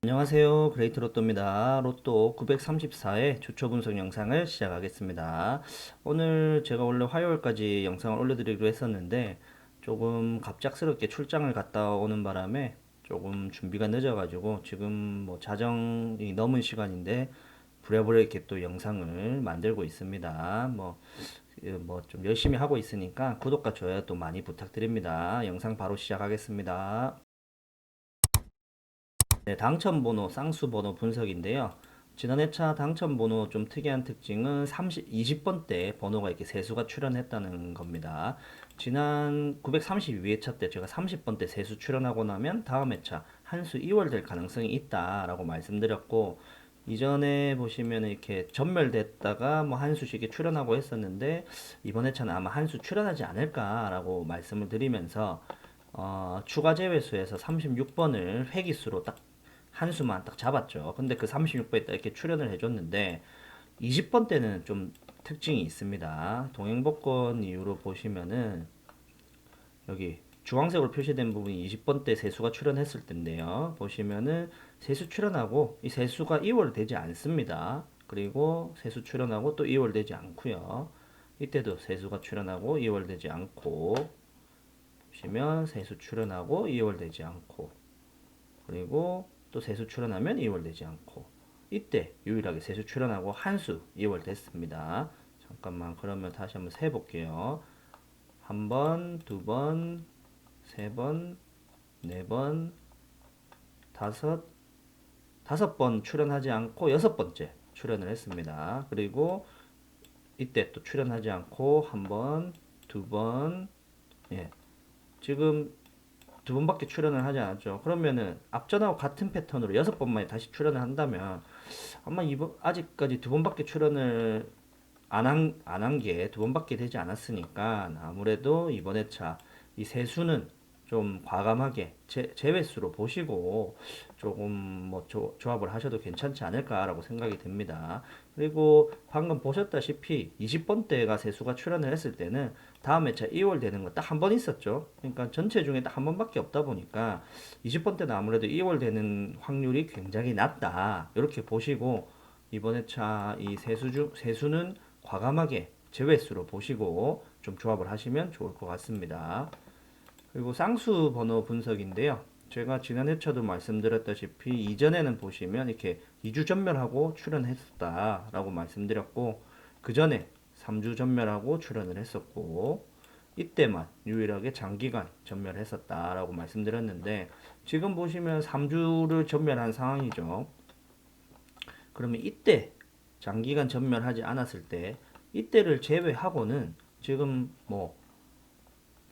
안녕하세요. 그레이트 로또입니다. 로또 934회 주초 분석 영상을 시작하겠습니다. 오늘 제가 원래 화요일까지 영상을 올려드리기로 했었는데 조금 갑작스럽게 출장을 갔다 오는 바람에 조금 준비가 늦어가지고 지금 뭐 자정이 넘은 시간인데 부랴부랴 이렇게 또 영상을 만들고 있습니다. 뭐 좀 열심히 하고 있으니까 구독과 좋아요 또 많이 부탁드립니다. 영상 바로 시작하겠습니다. 네, 당첨번호, 쌍수번호 분석인데요. 지난 회차 당첨번호 좀 특이한 특징은 20번대 번호가 이렇게 세수가 출현했다는 겁니다. 지난 932회차 때 제가 30번대 세수 출현하고 나면 다음 회차 한 수 이월될 가능성이 있다라고 말씀드렸고, 이전에 보시면 이렇게 전멸됐다가 뭐 한 수씩 이렇게 출현하고 했었는데, 이번 회차는 아마 한 수 출현하지 않을까라고 말씀을 드리면서 추가 제외수에서 36번을 회기수로 딱 한 수만 딱 잡았죠. 근데 그 36번에 딱 이렇게 출연을 해줬는데 20번 때는 좀 특징이 있습니다. 동행복권 이후로 보시면은 여기 주황색으로 표시된 부분이 20번 때 세수가 출연했을 텐데요. 보시면은 세수 출연하고 이 세수가 2월 되지 않습니다. 그리고 세수 출연하고 또 2월 되지 않고요. 이때도 세수가 출연하고 2월 되지 않고, 보시면 세수 출연하고 2월 되지 않고, 그리고 또 세수 출연하면 2월 되지 않고, 이때 유일하게 세수 출연하고 한 수 2월 됐습니다. 잠깐만, 그러면 다시 한번 세 볼게요. 한 번, 두 번, 세 번, 네 번, 다섯 번 출연하지 않고 여섯 번째 출연을 했습니다. 그리고 이때 또 출연하지 않고 한 번, 두 번, 예, 지금 두 번밖에 출연을 하지 않았죠. 그러면은 앞전하고 같은 패턴으로 여섯 번만에 다시 출연을 한다면 아마 이번 아직까지 두 번밖에 출연을 안 한 게 두 번밖에 되지 않았으니까 아무래도 이번 회차 이 세수는 좀 과감하게 제외수로 보시고 조금 뭐 조합을 하셔도 괜찮지 않을까라고 생각이 듭니다. 그리고 방금 보셨다시피 20번대가 세수가 출연을 했을 때는 다음 회차 2월 되는 거 딱 한 번 있었죠. 그러니까 전체 중에 딱 한 번밖에 없다 보니까 20번대는 아무래도 2월 되는 확률이 굉장히 낮다. 이렇게 보시고 이번 회차 이 세수는 과감하게 제외수로 보시고 좀 조합을 하시면 좋을 것 같습니다. 그리고 쌍수 번호 분석인데요. 제가 지난 회차도 말씀드렸다시피 이전에는 보시면 이렇게 2주 전멸하고 출연했었다라고 말씀드렸고, 그 전에 3주 전멸하고 출연을 했었고, 이때만 유일하게 장기간 전멸했었다라고 말씀드렸는데, 지금 보시면 3주를 전멸한 상황이죠. 그러면 이때 장기간 전멸하지 않았을 때 이때를 제외하고는 지금 뭐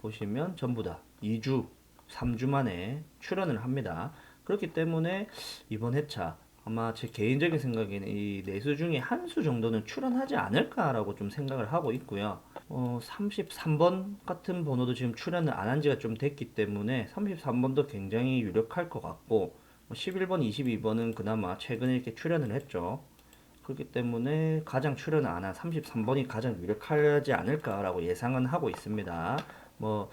보시면 전부 다 2주, 3주 만에 출연을 합니다. 그렇기 때문에 이번 회차 아마 제 개인적인 생각에는 이 내수 중에 한 수 정도는 출연하지 않을까라고 좀 생각을 하고 있고요. 33번 같은 번호도 지금 출연을 안 한 지가 좀 됐기 때문에 33번도 굉장히 유력할 것 같고, 11번, 22번은 그나마 최근에 이렇게 출연을 했죠. 그렇기 때문에 가장 출연을 안 한 33번이 가장 유력하지 않을까라고 예상은 하고 있습니다. 뭐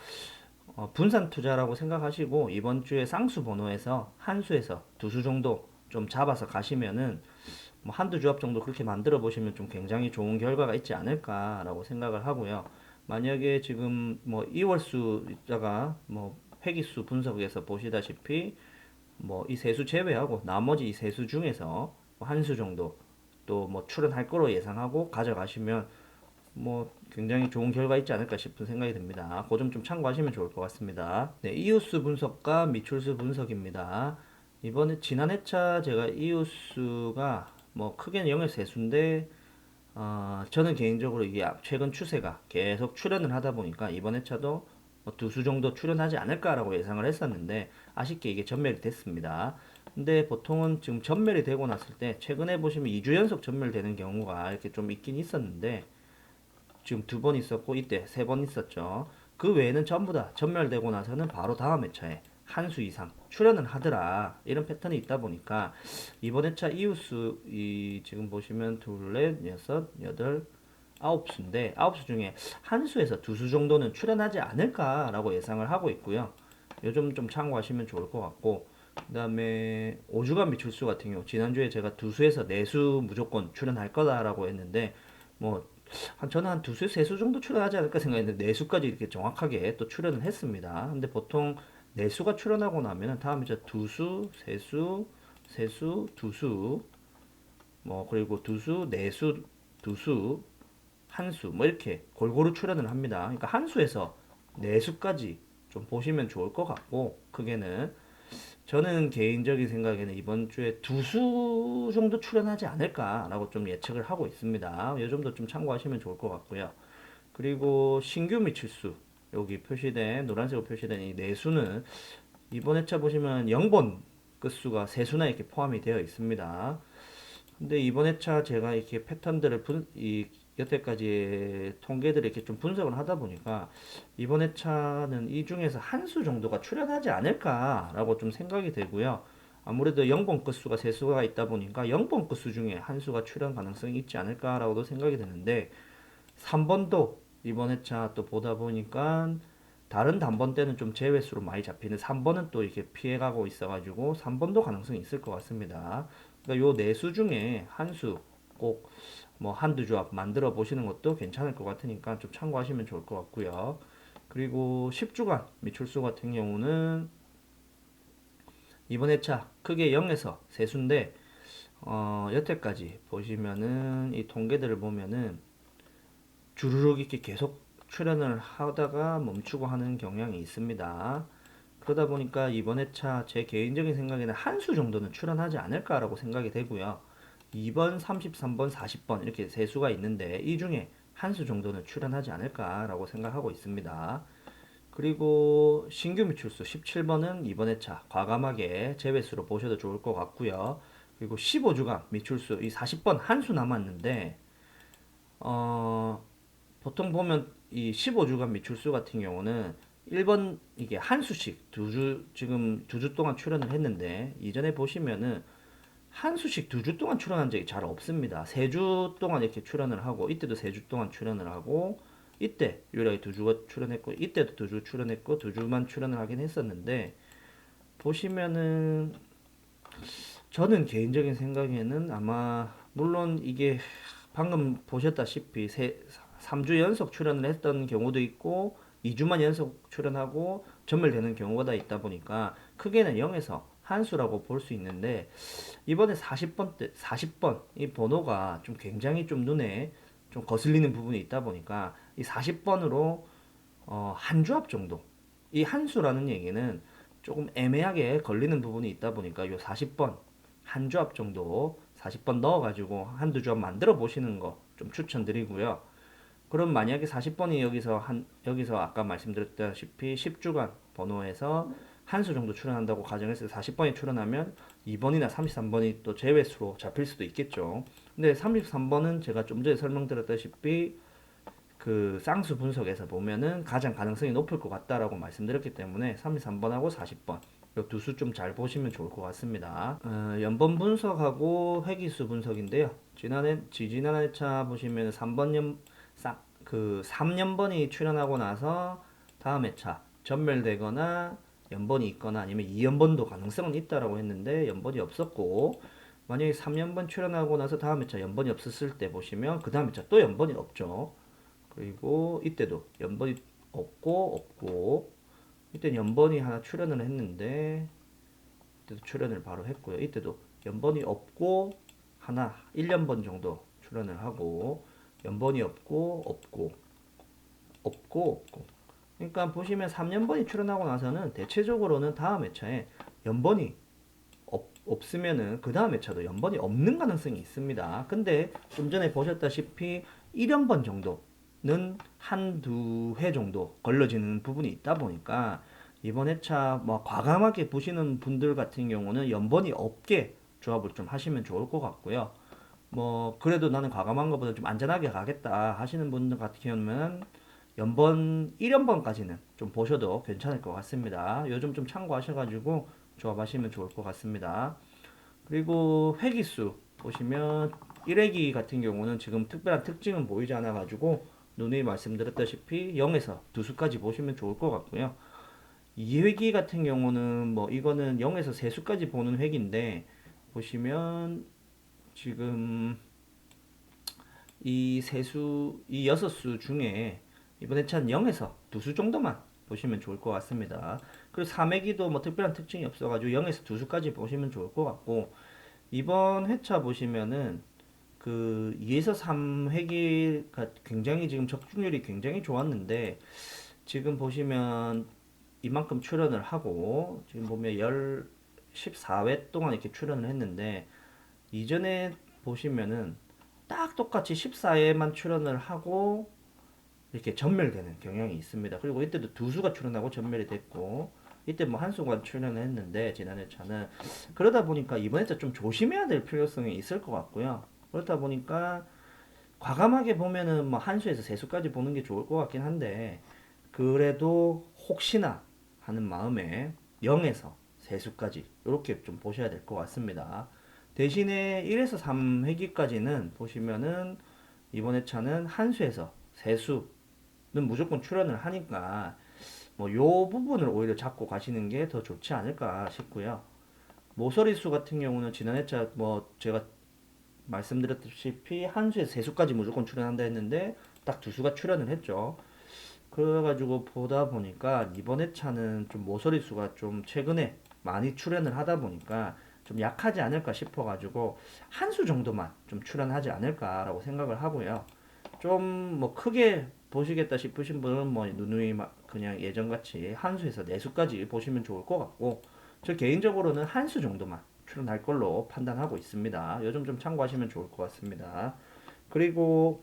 분산 투자라고 생각하시고 이번 주에 쌍수 번호에서 한 수에서 두 수 정도 좀 잡아서 가시면은 뭐 한두 조합 정도 그렇게 만들어 보시면 좀 굉장히 좋은 결과가 있지 않을까라고 생각을 하고요. 만약에 지금 뭐 2월수 자가 뭐 회기수 분석에서 보시다시피 뭐 이 세수 제외하고 나머지 이 세수 중에서 한 수 정도 또 뭐 출연할 거로 예상하고 가져가시면 뭐 굉장히 좋은 결과 있지 않을까 싶은 생각이 듭니다. 그 점 좀 참고하시면 좋을 것 같습니다. 네, 이웃수 분석과 미출수 분석입니다. 이번에 지난 회차 제가 이웃수가 뭐 크게는 0에서 세수인데 저는 개인적으로 이게 최근 추세가 계속 출현을 하다 보니까 이번 회차도 두 수 정도 출현하지 않을까라고 예상을 했었는데 아쉽게 이게 전멸이 됐습니다. 근데 보통은 지금 전멸이 되고 났을 때 최근에 보시면 2주 연속 전멸되는 경우가 이렇게 좀 있긴 있었는데 지금 두 번 있었고 이때 세 번 있었죠. 그 외에는 전부 다 전멸되고 나서는 바로 다음 회차에 한 수 이상 출연을 하더라. 이런 패턴이 있다 보니까 이번 회차 이웃수 이 지금 보시면 둘, 넷, 여섯, 여덟, 아홉 수인데 아홉 수 중에 한 수에서 두 수 정도는 출연하지 않을까라고 예상을 하고 있고요. 요즘 좀 참고하시면 좋을 것 같고, 그다음에 5주간 미출수 같은 경우 지난주에 제가 두수에서 내수 무조건 출연할 거다라고 했는데 뭐 저는 한 두수 세수 정도 출연하지 않을까 생각했는데 내수까지 이렇게 정확하게 또 출연을 했습니다. 근데 보통 내수가 출연하고 나면은 다음 이제 두수, 세수, 세수, 두수 뭐 그리고 두수, 내수, 두수, 한수 뭐 이렇게 골고루 출연을 합니다. 그러니까 한수에서 내수까지 좀 보시면 좋을 것 같고 크게는 저는 개인적인 생각에는 이번 주에 두 수 정도 출연하지 않을까라고 좀 예측을 하고 있습니다. 이 점도 좀 참고하시면 좋을 것 같고요. 그리고 신규 미칠수 여기 표시된 노란색으로 표시된 이 내수는 이번 회차 보시면 0번 끝수가 세수나 이렇게 포함이 되어 있습니다. 근데 이번 회차 제가 이렇게 패턴들을 여태까지 통계들을 이렇게 좀 분석을 하다 보니까 이번 회차는 이 중에서 한 수 정도가 출연하지 않을까라고 좀 생각이 되고요. 아무래도 0번 끝수가 세 수가 있다 보니까 0번 끝수 중에 한 수가 출연 가능성이 있지 않을까라고도 생각이 되는데 3번도 이번 회차 또 보다 보니까 다른 단번 때는 좀 제외수로 많이 잡히는 3번은 또 이렇게 피해가고 있어가지고 3번도 가능성이 있을 것 같습니다. 그러니까 요 네 수 중에 한 수 꼭 뭐 한두 조합 만들어 보시는 것도 괜찮을 것 같으니까 좀 참고하시면 좋을 것 같고요. 그리고 10주간 미출수 같은 경우는 이번 회차 크게 0에서 세수인데 여태까지 보시면은 이 통계들을 보면은 주르륵 이렇게 계속 출연을 하다가 멈추고 하는 경향이 있습니다. 그러다 보니까 이번 회차 제 개인적인 생각에는 한 수 정도는 출연하지 않을까라고 생각이 되고요. 2번, 33번, 40번 이렇게 세 수가 있는데 이 중에 한 수 정도는 출연하지 않을까라고 생각하고 있습니다. 그리고 신규 미출수 17번은 이번 회차 과감하게 제외수로 보셔도 좋을 것 같고요. 그리고 15주간 미출수 이 40번 한 수 남았는데 어, 보통 보면 이 15주간 미출수 같은 경우는 1번 이게 한 수씩 지금 두 주 동안 출연을 했는데 이전에 보시면은 한 수씩 두 주 동안 출연한 적이 잘 없습니다. 세 주 동안 이렇게 출연을 하고 이때도 세 주 동안 출연을 하고 이때 유일하게 두 주가 출연했고 이때도 두 주 출연했고 두 주만 출연을 하긴 했었는데 보시면은 저는 개인적인 생각에는 아마 물론 이게 방금 보셨다시피 3주 연속 출연을 했던 경우도 있고 2주만 연속 출연하고 전멸되는 경우가 다 있다 보니까 크게는 0에서 한 수라고 볼 수 있는데 이번에 40번 이 번호가 좀 굉장히 좀 눈에 좀 거슬리는 부분이 있다 보니까 이 40번으로 한 조합 정도 이 한 수라는 얘기는 조금 애매하게 걸리는 부분이 있다 보니까 이 40번 한 조합 정도 40번 넣어가지고 한두 조합 만들어 보시는 거 좀 추천드리고요. 그럼 만약에 40번이 여기서 아까 말씀드렸다시피 10주간 번호에서 한 수 정도 출연한다고 가정했을 때 40번이 출연하면 2번이나 33번이 또 제외수로 잡힐 수도 있겠죠. 근데 33번은 제가 좀 전에 설명드렸다시피 그 쌍수 분석에서 보면은 가장 가능성이 높을 것 같다라고 말씀드렸기 때문에 33번하고 40번 이 두 수 좀 잘 보시면 좋을 것 같습니다. 연번 분석하고 회기수 분석인데요. 지지난 회차 보시면 3년번이 출연하고 나서 다음 회차 전멸되거나 연번이 있거나 아니면 2연번도 가능성은 있다라고 했는데 연번이 없었고 만약에 3년번 출연하고 나서 다음 회차 연번이 없었을 때 보시면 그 다음 회차 또 연번이 없죠. 그리고 이때도 연번이 없고 이때 연번이 하나 출연을 했는데 이때도 출연을 바로 했고요. 이때도 연번이 없고 하나 1년번 정도 출연을 하고 연번이 없고 그러니까 보시면 3년번이 출연하고 나서는 대체적으로는 다음 회차에 연번이 없으면은 그 다음 회차도 연번이 없는 가능성이 있습니다. 근데 좀 전에 보셨다시피 1연번 정도는 한두 회 정도 걸러지는 부분이 있다 보니까 이번 회차 뭐 과감하게 보시는 분들 같은 경우는 연번이 없게 조합을 좀 하시면 좋을 것 같고요. 뭐 그래도 나는 과감한 것보다 좀 안전하게 가겠다 하시는 분들 같은 경우는 연번 1연번까지는 좀 보셔도 괜찮을 것 같습니다. 요즘 좀 참고하셔가지고 조합하시면 좋을 것 같습니다. 그리고 회기수 보시면 1회기 같은 경우는 지금 특별한 특징은 보이지 않아가지고 누누이 말씀드렸다시피 0에서 두 수까지 보시면 좋을 것 같고요. 2회기 같은 경우는 뭐 이거는 0에서 세수까지 보는 회기인데 보시면 지금 이 세수, 이 6수 중에 이번에 찬 0에서 2수 정도만 보시면 좋을 것 같습니다. 그리고 3회기도 뭐 특별한 특징이 없어가지고 0에서 2수까지 보시면 좋을 것 같고, 이번 회차 보시면은 그 2에서 3회기가 굉장히 지금 적중률이 굉장히 좋았는데, 지금 보시면 이만큼 출연을 하고, 지금 보면 14회 동안 이렇게 출연을 했는데, 이전에 보시면은 딱 똑같이 14회만 출연을 하고 이렇게 전멸되는 경향이 있습니다. 그리고 이때도 두 수가 출연하고 전멸이 됐고, 이때 뭐 한 수가 출연을 했는데 지난해 차는, 그러다 보니까 이번 회차 좀 조심해야 될 필요성이 있을 것 같고요. 그렇다 보니까 과감하게 보면은 뭐 한 수에서 세 수까지 보는 게 좋을 것 같긴 한데, 그래도 혹시나 하는 마음에 0에서 세수까지 이렇게 좀 보셔야 될 것 같습니다. 대신에 1에서 3회기까지는 보시면은 이번 회차는 한 수에서 세수는 무조건 출연을 하니까 뭐 요 부분을 오히려 잡고 가시는 게 더 좋지 않을까 싶고요. 모서리수 같은 경우는 지난 회차 뭐 제가 말씀드렸다시피 한 수에서 세 수까지 무조건 출연한다 했는데 딱 두 수가 출연을 했죠. 그래가지고 보다 보니까 이번 회차는 좀 모서리 수가 좀 최근에 많이 출연을 하다 보니까 좀 약하지 않을까 싶어가지고 한 수 정도만 좀 출연하지 않을까라고 생각을 하고요. 좀 뭐 크게 보시겠다 싶으신 분은 뭐 누누이 그냥 예전같이 한 수에서 네 수까지 보시면 좋을 것 같고, 저 개인적으로는 한 수 정도만 출연할 걸로 판단하고 있습니다. 요즘 좀 참고하시면 좋을 것 같습니다. 그리고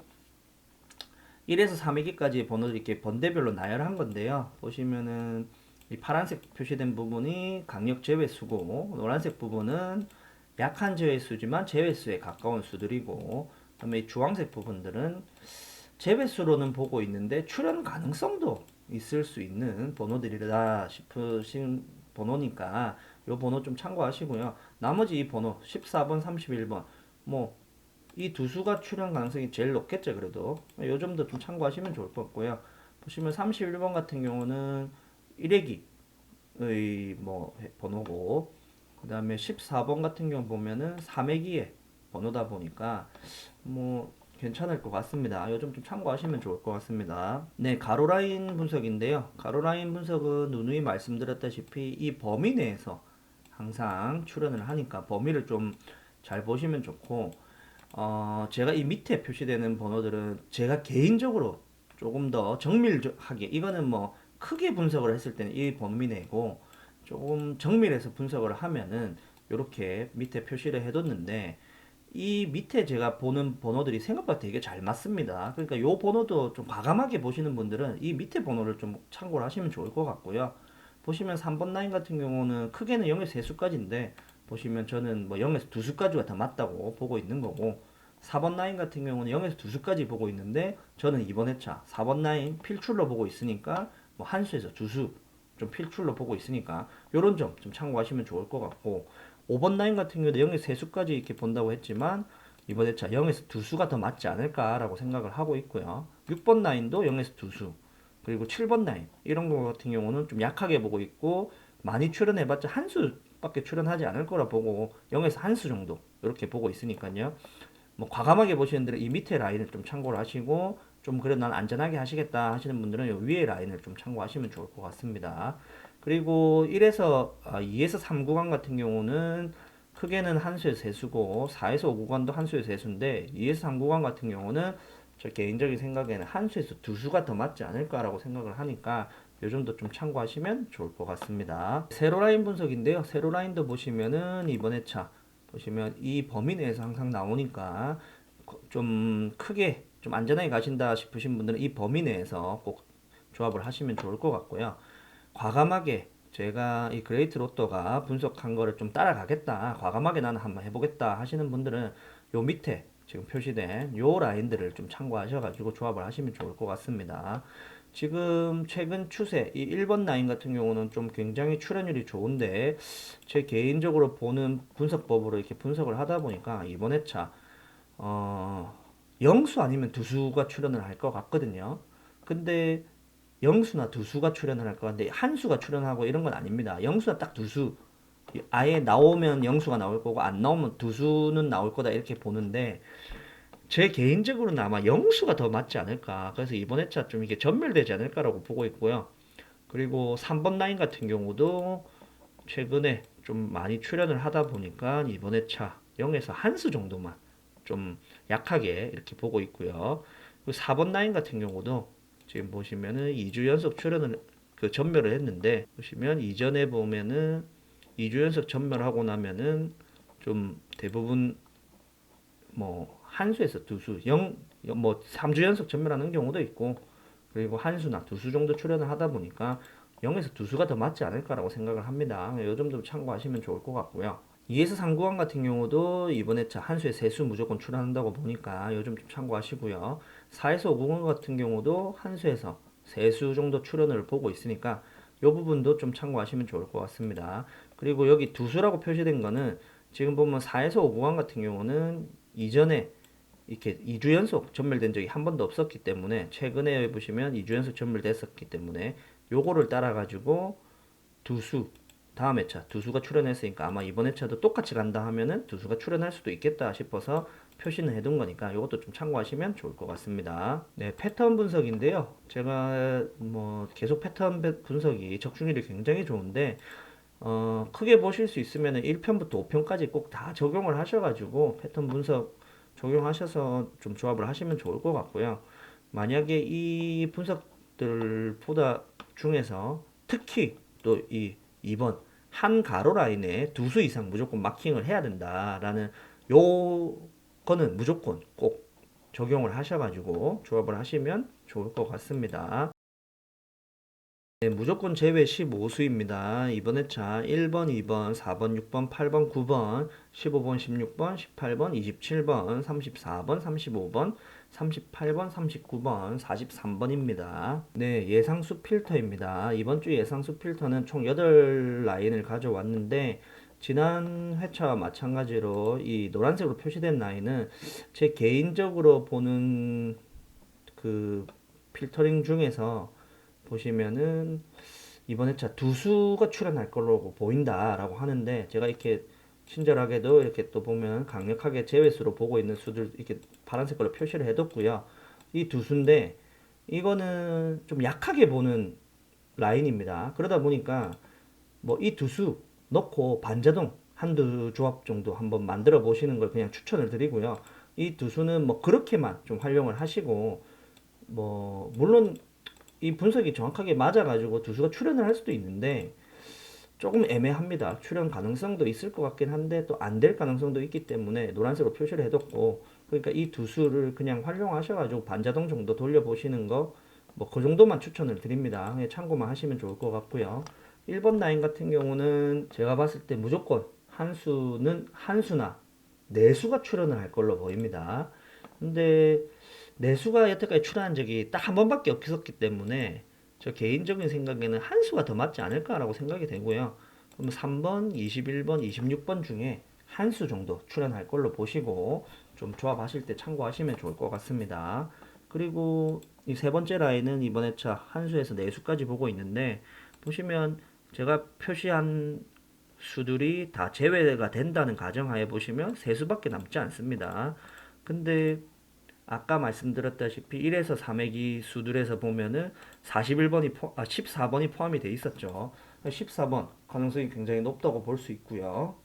1에서 3회기까지 번호를 이렇게 번대별로 나열한 건데요. 보시면은 이 파란색 표시된 부분이 강력 제외수고, 노란색 부분은 약한 제외수지만 제외수에 가까운 수들이고, 그다음에 이 주황색 부분들은 제외수로는 보고 있는데 출현 가능성도 있을 수 있는 번호들이다 싶으신 번호니까 요 번호 좀 참고하시고요. 나머지 이 번호 14번, 31번 뭐 이 두 수가 출현 가능성이 제일 높겠죠. 그래도 요 점도 좀 참고하시면 좋을 것 같고요. 보시면 31번 같은 경우는 1회기의 뭐 번호고, 그 다음에 14번 같은 경우 보면은 3회기의 번호다 보니까 뭐 괜찮을 것 같습니다. 요즘 좀 참고하시면 좋을 것 같습니다. 네, 가로라인 분석인데요. 가로라인 분석은 누누이 말씀드렸다시피 이 범위 내에서 항상 출연을 하니까 범위를 좀 잘 보시면 좋고, 제가 이 밑에 표시되는 번호들은 제가 개인적으로 조금 더 정밀하게, 이거는 뭐 크게 분석을 했을 때는 이 범위 내고 조금 정밀해서 분석을 하면은 이렇게 밑에 표시를 해뒀는데, 이 밑에 제가 보는 번호들이 생각보다 되게 잘 맞습니다. 그러니까 이 번호도 좀 과감하게 보시는 분들은 이 밑에 번호를 좀 참고를 하시면 좋을 것 같고요. 보시면 3번 라인 같은 경우는 크게는 0에서 3수까지인데, 보시면 저는 뭐 0에서 2수까지가 다 맞다고 보고 있는 거고, 4번 라인 같은 경우는 0에서 2수까지 보고 있는데 저는 이번 회차 4번 라인 필출로 보고 있으니까 뭐 한 수에서 2수 좀 필출로 보고 있으니까 요런 점 좀 참고하시면 좋을 것 같고, 5번 라인 같은 경우도 0에서 3수까지 이렇게 본다고 했지만 이번 회차 0에서 2수가 더 맞지 않을까라고 생각을 하고 있고요. 6번 라인도 0에서 2수, 그리고 7번 라인 이런 거 같은 경우는 좀 약하게 보고 있고, 많이 출연해봤자 한 수밖에 출연하지 않을 거라 보고 0에서 한 수 정도 이렇게 보고 있으니까요. 뭐 과감하게 보시는 분들은 이 밑에 라인을 좀 참고를 하시고, 좀 그래도 난 안전하게 하시겠다 하시는 분들은 이 위에 라인을 좀 참고하시면 좋을 것 같습니다. 그리고 2에서 3 구간 같은 경우는 크게는 한 수에서 세수고, 4에서 5 구간도 한 수에서 세수인데 2에서 3 구간 같은 경우는 저 개인적인 생각에는 한 수에서 두 수가 더 맞지 않을까라고 생각을 하니까 요 정도 좀 참고하시면 좋을 것 같습니다. 세로 라인 분석인데요. 세로 라인도 보시면은 이번 회차 보시면 이 범위 내에서 항상 나오니까 좀 크게 좀 안전하게 가신다 싶으신 분들은 이 범위 내에서 꼭 조합을 하시면 좋을 것 같고요. 과감하게 제가 이 그레이트 로또가 분석한 거를 좀 따라가겠다, 과감하게 나는 한번 해보겠다 하시는 분들은 요 밑에 지금 표시된 요 라인들을 좀 참고하셔가지고 조합을 하시면 좋을 것 같습니다. 지금 최근 추세 이 1번 라인 같은 경우는 좀 굉장히 출현율이 좋은데, 제 개인적으로 보는 분석법으로 이렇게 분석을 하다 보니까 이번 회차 어, 영수 아니면 두수가 출연을 할 것 같거든요. 근데 영수나 두수가 출연을 할 건데 한수가 출연하고 이런 건 아닙니다. 영수나 딱 두수 아예 나오면 영수가 나올 거고 안 나오면 두수는 나올 거다 이렇게 보는데 제 개인적으로는 아마 영수가 더 맞지 않을까. 그래서 이번 회차 좀 이게 전멸되지 않을까라고 보고 있고요. 그리고 3번 라인 같은 경우도 최근에 좀 많이 출연을 하다 보니까 이번 회차 0에서 한 수 정도만 좀 약하게 이렇게 보고 있고요. 그리고 4번 라인 같은 경우도 지금 보시면은 2주 연속 출연을 전멸을 했는데 보시면 이전에 보면은 2주 연속 전멸하고 나면은 좀 대부분 뭐 한수에서 두수, 뭐 3주 연속 전멸하는 경우도 있고 그리고 한수나 두수 정도 출연을 하다 보니까 0에서 두수가 더 맞지 않을까라고 생각을 합니다. 이 점도 참고하시면 좋을 것 같고요. 2에서 3구간 같은 경우도 이번에 한수에 세수 무조건 출연한다고 보니까 요즘 좀 참고하시고요. 4에서 5구간 같은 경우도 한수에서 세수 정도 출연을 보고 있으니까 이 부분도 좀 참고하시면 좋을 것 같습니다. 그리고 여기 두수라고 표시된 거는 지금 보면 4에서 5구간 같은 경우는 이전에 이렇게 2주 연속 전멸된 적이 한 번도 없었기 때문에 최근에 보시면 2주 연속 전멸됐었기 때문에 요거를 따라 가지고 두수 다음 회차 두수가 출연했으니까 아마 이번 회차도 똑같이 간다 하면은 두수가 출연할 수도 있겠다 싶어서 표시는 해둔 거니까 이것도 좀 참고하시면 좋을 것 같습니다. 네, 패턴 분석인데요. 제가 뭐 계속 패턴 분석이 적중률이 굉장히 좋은데 크게 보실 수 있으면 1편부터 5편까지 꼭 다 적용을 하셔가지고 패턴 분석 적용하셔서 좀 조합을 하시면 좋을 것 같고요. 만약에 이 분석들보다 중에서 특히 또 이 2번 한 가로 라인에 두 수 이상 무조건 마킹을 해야 된다라는 요거는 무조건 꼭 적용을 하셔가지고 조합을 하시면 좋을 것 같습니다. 네, 무조건 제외 15수입니다. 이번 회차 1번, 2번, 4번, 6번, 8번, 9번, 15번, 16번, 18번, 27번, 34번, 35번, 38번, 39번, 43번입니다. 네, 예상수 필터입니다. 이번 주 예상수 필터는 총 8라인을 가져왔는데 지난 회차와 마찬가지로 이 노란색으로 표시된 라인은 제 개인적으로 보는 그 필터링 중에서 보시면은 이번 회차 두수가 출연할 걸로 보인다라고 하는데 제가 이렇게 친절하게도 이렇게 또 보면 강력하게 제외수로 보고 있는 수들 이렇게 파란색으로 표시를 해뒀고요. 이 두수인데 이거는 좀 약하게 보는 라인입니다. 그러다 보니까 뭐 이 두수 넣고 반자동 한두 조합 정도 한번 만들어 보시는 걸 그냥 추천을 드리고요. 이 두수는 뭐 그렇게만 좀 활용을 하시고 뭐 물론 이 분석이 정확하게 맞아가지고 두수가 출연을 할 수도 있는데 조금 애매합니다. 출연 가능성도 있을 것 같긴 한데 또 안 될 가능성도 있기 때문에 노란색으로 표시를 해뒀고 그러니까 이 두수를 그냥 활용하셔가지고 반자동 정도 돌려보시는 거 뭐 그 정도만 추천을 드립니다. 참고만 하시면 좋을 것 같고요. 1번 라인 같은 경우는 제가 봤을 때 무조건 한수나 내수가 출연을 할 걸로 보입니다. 근데 내수가 여태까지 출연한 적이 딱 한 번밖에 없었기 때문에 저 개인적인 생각에는 한수가 더 맞지 않을까라고 생각이 되고요. 그럼 3번, 21번, 26번 중에 한수 정도 출연할 걸로 보시고 좀 조합하실 때 참고하시면 좋을 것 같습니다. 그리고 이 세 번째 라인은 이번 회차 한수에서 내수까지 보고 있는데 보시면 제가 표시한 수들이 다 제외가 된다는 가정하에 보시면 세 수밖에 남지 않습니다. 근데 아까 말씀드렸다시피 1에서 3회기 수들에서 보면은 14번이 포함이 돼 있었죠. 14번 가능성이 굉장히 높다고 볼 수 있고요.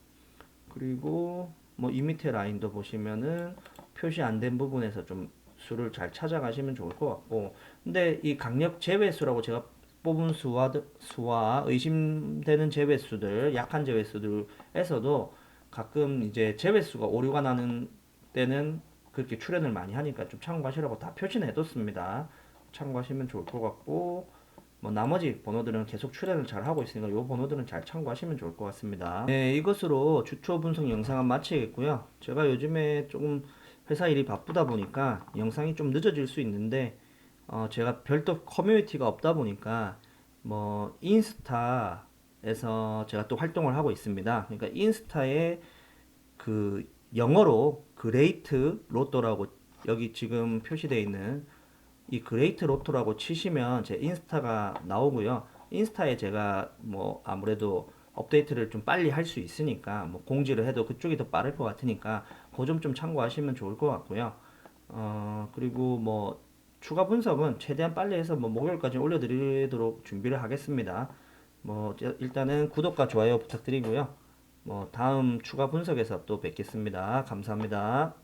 그리고 뭐 이 밑에 라인도 보시면은 표시 안 된 부분에서 좀 수를 잘 찾아가시면 좋을 것 같고 근데 이 강력 제외수라고 제가 뽑은 수와 의심되는 제외수들 약한 제외수들에서도 가끔 이제 제외수가 오류가 나는 때는 그렇게 출연을 많이 하니까 좀 참고하시라고 다 표시는 해뒀습니다. 참고하시면 좋을 것 같고 뭐 나머지 번호들은 계속 출연을 잘 하고 있으니까 이 번호들은 잘 참고하시면 좋을 것 같습니다. 네, 이것으로 주초 분석 영상은 마치겠고요. 제가 요즘에 조금 회사 일이 바쁘다 보니까 영상이 좀 늦어질 수 있는데 제가 별도 커뮤니티가 없다 보니까 뭐 인스타에서 제가 또 활동을 하고 있습니다. 그러니까 인스타에 영어로 그레이트 로또라고 여기 지금 표시되어 있는 이 그레이트 로또라고 치시면 제 인스타가 나오고요. 인스타에 제가 뭐 아무래도 업데이트를 좀 빨리 할 수 있으니까 뭐 공지를 해도 그쪽이 더 빠를 것 같으니까 그 점 좀 참고하시면 좋을 것 같고요. 그리고 뭐 추가 분석은 최대한 빨리 해서 뭐 목요일까지 올려드리도록 준비를 하겠습니다. 뭐 일단은 구독과 좋아요 부탁드리고요. 뭐 다음 추가 분석에서 또 뵙겠습니다. 감사합니다.